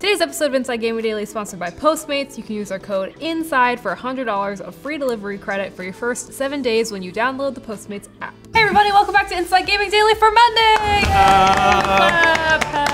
Today's episode of Inside Gaming Daily is sponsored by Postmates. You can use our code INSIDE for $100 of free delivery credit for your first 7 days when you download the Postmates app. Hey everybody, welcome back to Inside Gaming Daily for Monday!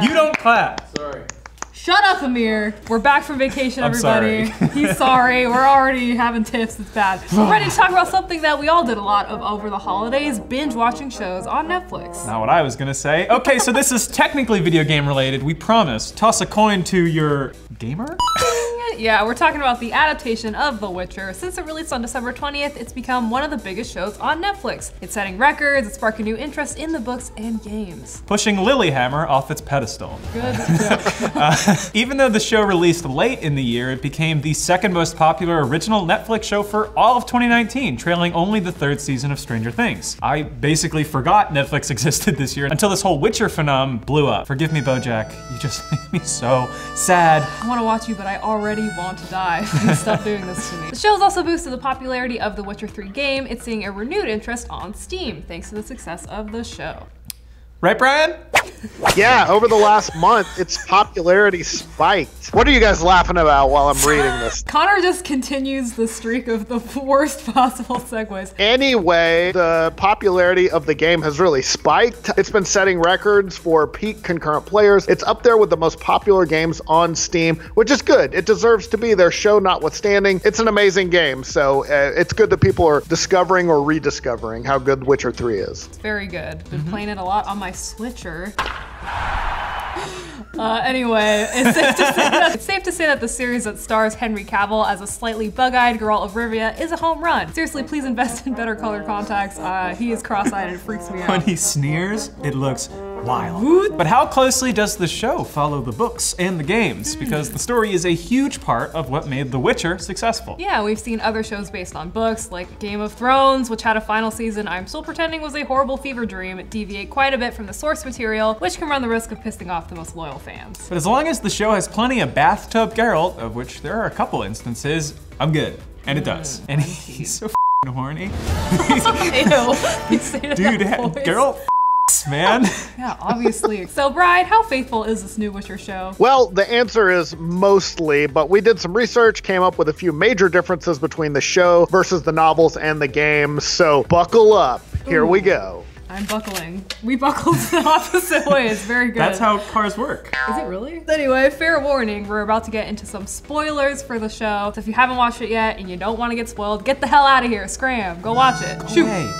You don't clap. Sorry. Shut up, Amir. We're back from vacation, everybody. Sorry. He's sorry. We're already having tiffs. It's bad. We're ready to talk about something that we all did a lot of over the holidays, binge watching shows on Netflix. Not what I was gonna say. Okay, so this is technically video game related. We promise. Toss a coin to your gamer? Yeah, we're talking about the adaptation of The Witcher. Since it released on December 20th, it's become one of the biggest shows on Netflix. It's setting records, it's sparking new interest in the books and games. Pushing Lilyhammer off its pedestal. Good job. Even though the show released late in the year, it became the second most popular original Netflix show for all of 2019, trailing only the third season of Stranger Things. I basically forgot Netflix existed this year until this whole Witcher phenomenon blew up. Forgive me, BoJack, you just make me so sad. I want to watch you, but I already want to die. Please stop doing this to me. The show has also boosted the popularity of the Witcher 3 game. It's seeing a renewed interest on Steam, thanks to the success of the show. Right, Brian? Yeah, over the last month, its popularity spiked. What are you guys laughing about while I'm reading this? Connor just continues the streak of the worst possible segues. Anyway, the popularity of the game has really spiked. It's been setting records for peak concurrent players. It's up there with the most popular games on Steam, which is good. It deserves to be there, show notwithstanding. It's an amazing game, so it's good that people are discovering or rediscovering how good Witcher 3 is. It's very good. Been playing it a lot on my Switcher. Anyway, it's safe to say that the series that stars Henry Cavill as a slightly bug-eyed Geralt of Rivia is a home run. Seriously, please invest in better color contacts. He is cross-eyed and it freaks me out. When he sneers, it looks wild. But how closely does the show follow the books and the games? Because the story is a huge part of what made The Witcher successful. Yeah, we've seen other shows based on books, like Game of Thrones, which had a final season I'm still pretending was a horrible fever dream, deviate quite a bit from the source material, which can run the risk of pissing off the most loyal fans. But as long as the show has plenty of bathtub Geralt, of which there are a couple instances, I'm good. And it does. And he's so f***ing horny. Ew. You say that Dude, voice. Geralt man. Yeah, obviously. So, Brian, how faithful is this new Witcher show? Well, the answer is mostly, but we did some research, came up with a few major differences between the show versus the novels and the games, so buckle up. Here we go. I'm buckling. We buckled the opposite way. It's very good. That's how cars work. Is it really? Anyway, fair warning, we're about to get into some spoilers for the show. So if you haven't watched it yet and you don't want to get spoiled, get the hell out of here. Scram. Go watch it. Shoot. Hey.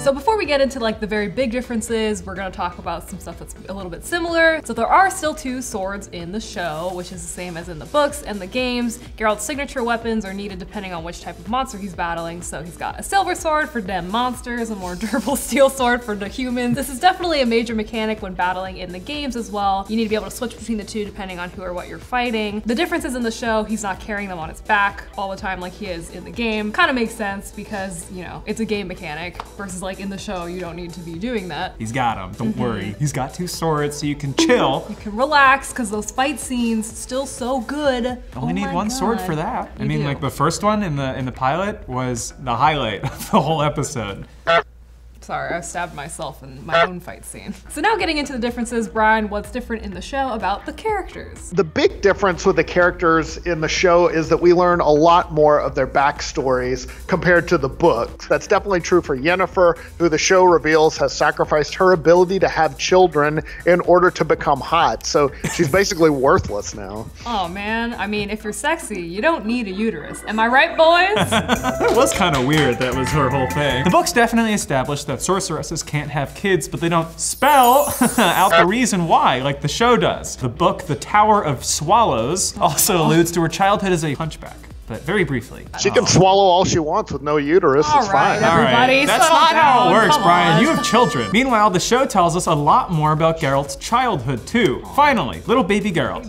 So before we get into like the very big differences, we're gonna talk about some stuff that's a little bit similar. So there are still 2 swords in the show, which is the same as in the books and the games. Geralt's signature weapons are needed depending on which type of monster he's battling. So he's got a silver sword for dem monsters, a more durable steel sword for the humans. This is definitely a major mechanic when battling in the games as well. You need to be able to switch between the 2 depending on who or what you're fighting. The difference is in the show, he's not carrying them on his back all the time like he is in the game. Kind of makes sense because, you know, it's a game mechanic versus like in the show, you don't need to be doing that. He's got them, don't worry. He's got 2 swords so you can chill. You can relax because those fight scenes still so good. Only need one sword for that. I You mean, do. like the first one in the pilot was the highlight of the whole episode. Sorry, I stabbed myself in my own fight scene. So now getting into the differences, Brian, what's different in the show about the characters? The big difference with the characters in the show is that we learn a lot more of their backstories compared to the books. That's definitely true for Yennefer, who the show reveals has sacrificed her ability to have children in order to become hot. So she's basically worthless now. Oh man, I mean, if you're sexy, you don't need a uterus. Am I right, boys? That was kind of weird, that was her whole thing. The books definitely established that sorceresses can't have kids, but they don't spell out the reason why, like the show does. The book, The Tower of Swallows, also alludes to her childhood as a hunchback. but very briefly. She can swallow all she wants with no uterus. All it's right, fine. everybody, That's settle not how it down. works, Come Brian. on. You have children. Meanwhile, the show tells us a lot more about Geralt's childhood too. Finally, little baby Geralt.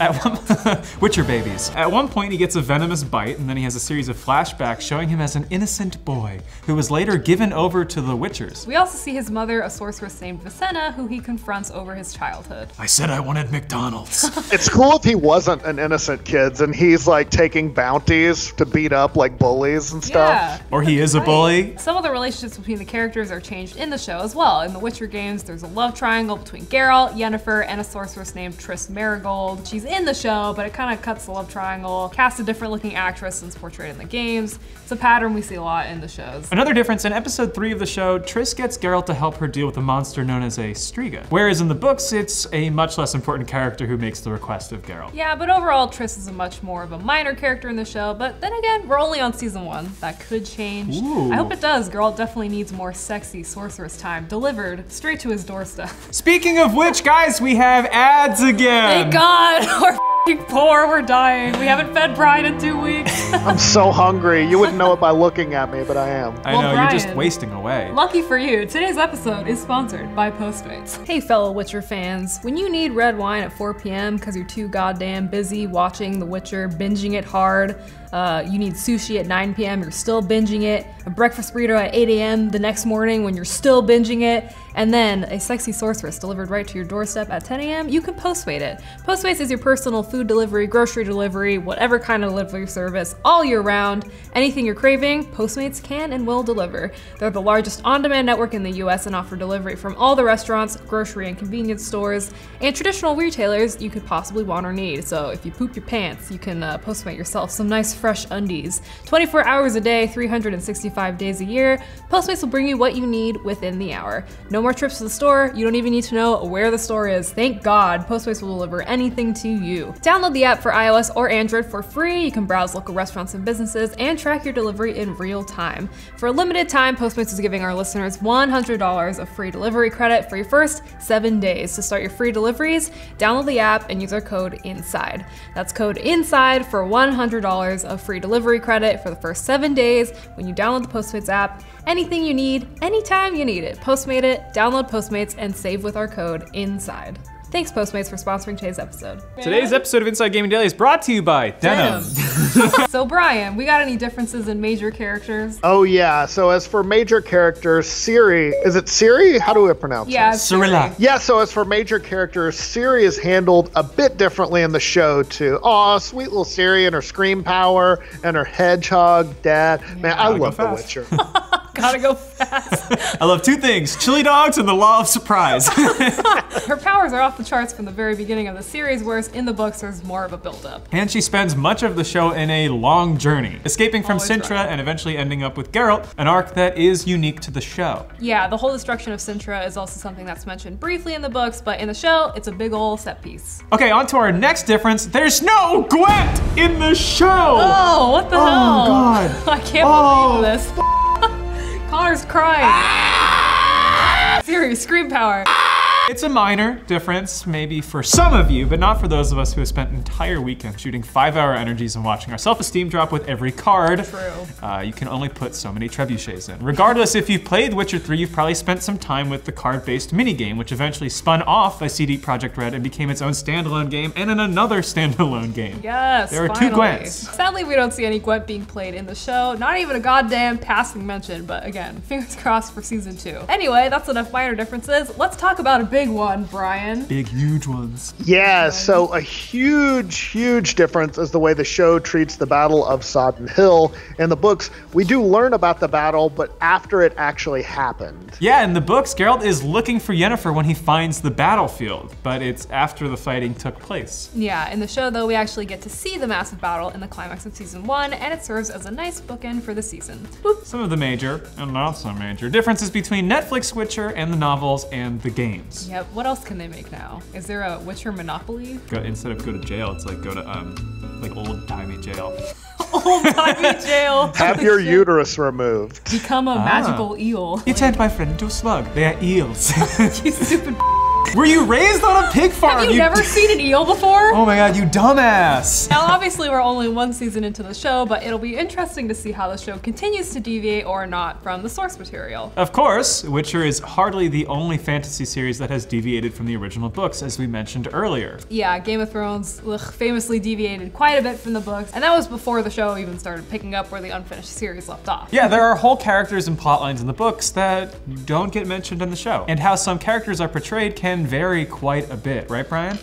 Witcher babies. At one point, he gets a venomous bite, and then he has a series of flashbacks showing him as an innocent boy who was later given over to the Witchers. We also see his mother, a sorceress named Vicenna, who he confronts over his childhood. I said I wanted McDonald's. It's cool if he wasn't an innocent kid and he's like taking bounties players to beat up like bullies and stuff. Yeah. Or he is a bully. Some of the relationships between the characters are changed in the show as well. In the Witcher games, there's a love triangle between Geralt, Yennefer, and a sorceress named Triss Merigold. She's in the show, but it kind of cuts the love triangle, casts a different looking actress since portrayed in the games. It's a pattern we see a lot in the shows. Another difference, in episode 3 of the show, Triss gets Geralt to help her deal with a monster known as a Striga. Whereas in the books, it's a much less important character who makes the request of Geralt. Yeah, but overall, Triss is a much more of a minor character in the show, but then again, we're only on season 1. That could change. Ooh. I hope it does. Geralt definitely needs more sexy sorceress time delivered straight to his doorstep. Speaking of which, guys, we have ads again. Thank God, we're f***ing poor, we're dying. We haven't fed Brian in 2 weeks. I'm so hungry. You wouldn't know it by looking at me, but I am. I Well, know, Brian, you're just wasting away. Lucky for you, today's episode is sponsored by Postmates. Hey fellow Witcher fans, when you need red wine at 4 p.m. because you're too goddamn busy watching The Witcher, binging it hard, you need sushi at 9 p.m., you're still binging it, a breakfast burrito at 8 a.m. the next morning when you're still binging it, and then a sexy sorceress delivered right to your doorstep at 10 a.m., you can Postmate it. Postmates is your personal food delivery, grocery delivery, whatever kind of delivery service, all year round. Anything you're craving, Postmates can and will deliver. They're the largest on-demand network in the US and offer delivery from all the restaurants, grocery and convenience stores, and traditional retailers you could possibly want or need. So if you poop your pants, you can Postmate yourself some nice fresh undies. 24 hours a day, 365 days a year, Postmates will bring you what you need within the hour. No more trips to the store, you don't even need to know where the store is. Thank God, Postmates will deliver anything to you. Download the app for iOS or Android for free. You can browse local restaurants and businesses and track your delivery in real time. For a limited time, Postmates is giving our listeners $100 of free delivery credit for your first 7 days. To start your free deliveries, download the app and use our code INSIDE. That's code INSIDE for $100 of free delivery credit for the first 7 days when you download the Postmates app. Anything you need, anytime you need it. Postmate it, download Postmates, and save with our code INSIDE. Thanks, Postmates, for sponsoring today's episode. Today's episode of Inside Gaming Daily is brought to you by Denim. So Brian, we got any differences in major characters? Oh yeah, so as for major characters, Ciri, is it Ciri? How do we pronounce it? Yeah, Cirilla. Yeah, so as for major characters, Ciri is handled a bit differently in the show too. Aw, sweet little Ciri and her scream power and her hedgehog dad. Man, I love The Witcher. Gotta go fast. I love 2 things, chili dogs and the law of surprise. Her powers are off the charts from the very beginning of the series, whereas in the books there's more of a build-up. And she spends much of the show in a long journey, escaping from Always Sintra right. and eventually ending up with Geralt, an arc that is unique to the show. Yeah, the whole destruction of Sintra is also something that's mentioned briefly in the books, but in the show, it's a big ol' set piece. Okay, on to our next difference. There's no Gwent in the show! Oh, what the hell? God. I can't believe this. Connor's crying. Ciri, scream power. It's a minor difference, maybe for some of you, but not for those of us who have spent an entire weekend shooting 5-hour energies and watching our self-esteem drop with every card. True. You can only put so many trebuchets in. Regardless, if you've played Witcher 3, you've probably spent some time with the card-based minigame, which eventually spun off by CD Projekt Red and became its own standalone game and in another standalone game. Yes, There are finally. 2 Gwents. Sadly, we don't see any Gwent being played in the show. Not even a goddamn passing mention, but again, fingers crossed for season 2. Anyway, that's enough minor differences. Let's talk about a big one, Brian. Big, huge ones. Yeah, so a huge difference is the way the show treats the Battle of Sodden Hill. In the books, we do learn about the battle, but after it actually happened. Yeah, in the books, Geralt is looking for Yennefer when he finds the battlefield, but it's after the fighting took place. Yeah, in the show though, we actually get to see the massive battle in the climax of season 1, and it serves as a nice bookend for the season. Boop. Some of the major, and not so major, differences between Netflix Witcher and the novels and the games. Yep, what else can they make now? Is there a Witcher Monopoly? Instead of go to jail, it's like go to like old-timey jail. Old-timey jail. Have your uterus removed. Become a magical eel. You turned my friend into a slug. They are eels. You stupid. Were you raised on a pig farm? Have you never seen an eel before? Oh my god, you dumbass! Now, obviously, we're only 1 season into the show, but it'll be interesting to see how the show continues to deviate or not from the source material. Of course, Witcher is hardly the only fantasy series that has deviated from the original books, as we mentioned earlier. Yeah, Game of Thrones famously deviated quite a bit from the books, and that was before the show even started picking up where the unfinished series left off. Yeah, there are whole characters and plot lines in the books that don't get mentioned in the show, and how some characters are portrayed can vary quite a bit, right, Brian?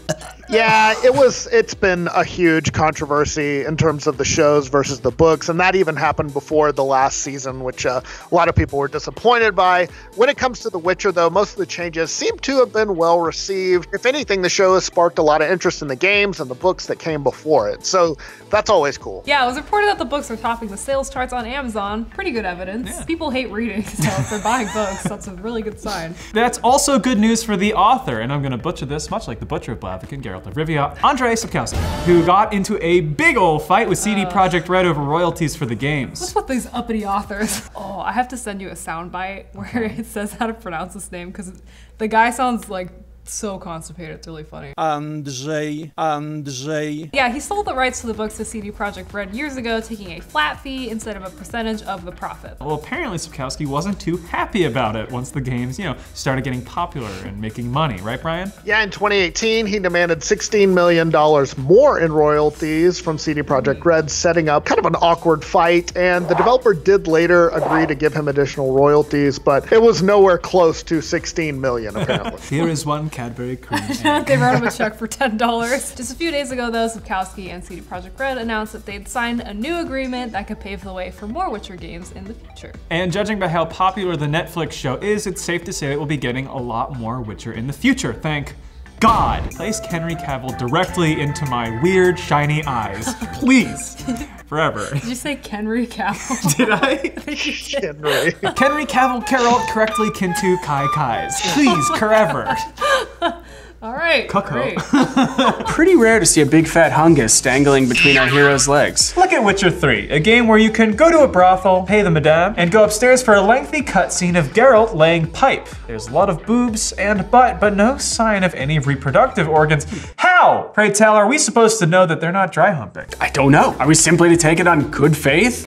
Yeah, it's been a huge controversy in terms of the shows versus the books, and that even happened before the last season, which a lot of people were disappointed by. When it comes to The Witcher, though, most of the changes seem to have been well received. If anything, the show has sparked a lot of interest in the games and the books that came before it, so that's always cool. Yeah, it was reported that the books are topping the sales charts on Amazon. Pretty good evidence. Yeah. People hate reading, so if they're buying books, that's a really good sign. That's also good news for the author, and I'm gonna butcher this much like the Butcher of Blaviken, Geralt of Rivia, Andrzej Sapkowski, who got into a big ol' fight with CD Projekt Red over royalties for the games. What's with these uppity authors? Oh, I have to send you a soundbite where it says how to pronounce this name, because the guy sounds like so constipated, it's really funny. Andrzej. Yeah, he sold the rights to the books to CD Projekt Red years ago, taking a flat fee instead of a percentage of the profit. Well, apparently Sapkowski wasn't too happy about it once the games, started getting popular and making money, right, Brian? Yeah, in 2018, he demanded $16 million more in royalties from CD Projekt Red, setting up kind of an awkward fight, and the developer did later agree to give him additional royalties, but it was nowhere close to $16 million, apparently. Here is one Cadbury cream. They wrote him a check for $10. Just a few days ago, though, Sapkowski and CD Projekt Red announced that they'd signed a new agreement that could pave the way for more Witcher games in the future. And judging by how popular the Netflix show is, it's safe to say that we'll be getting a lot more Witcher in the future. Thank God. Place Henry Cavill directly into my weird, shiny eyes. Please. Forever. Did you say Kenry Cavill? Did I? Henry. Kenry Cavill Carol correctly Kintu Kai Kais. Please, forever. All right, great. Pretty rare to see a big fat hungus dangling between our hero's legs. Look at Witcher 3, a game where you can go to a brothel, pay the madame, and go upstairs for a lengthy cutscene of Geralt laying pipe. There's a lot of boobs and butt, but no sign of any reproductive organs. How? Pray tell, are we supposed to know that they're not dry humping? I don't know. Are we simply to take it on good faith?